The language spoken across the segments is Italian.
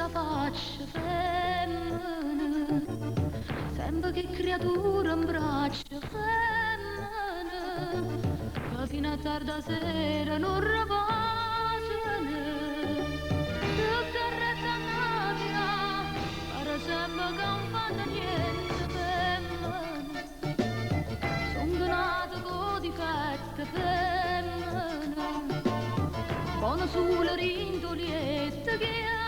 la faccia femmina, sempre che creatura in braccio femmina, che fino a tarda sera non riposano, tutta rezzannata, pare sempre che non fanno niente femmina, sono nata con difetti femmina, buona sulla rindolietta che agnana,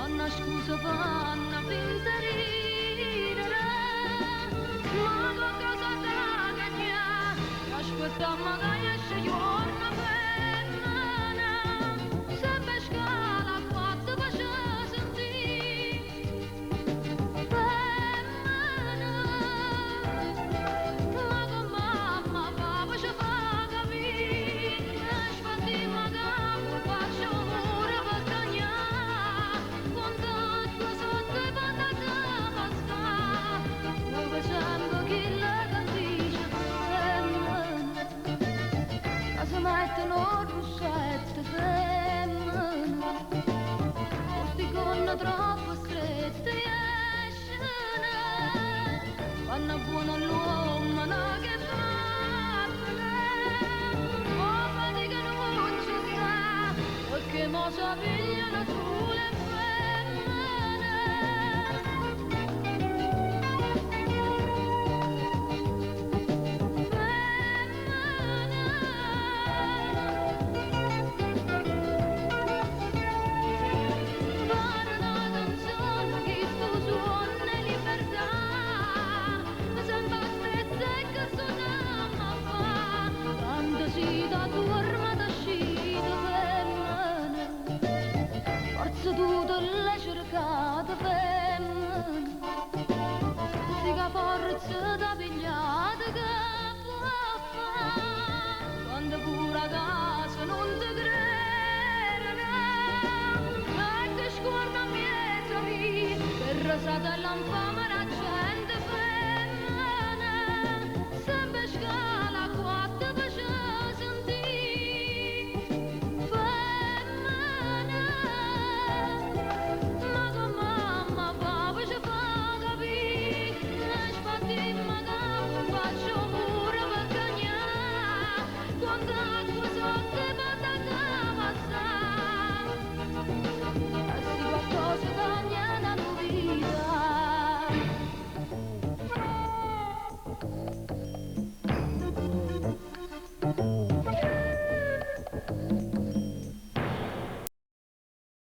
Anna scusa fanno a pensare, ma con cosa da cagna, aspettiamo che esce giorno femmina, sempre scala quattro faccia sentire, femmina, ma con mamma papà ci fa capire, aspetti magari faccio mura per cagnare, con tutto sotto i pantaloni basta, dove sembra che la candice femmina, ma si mettono russette femmina, questi con troppo strette escono, fanno buono all'uomo che fattene, oh fatica non ci sta, perché mo si pigliano su.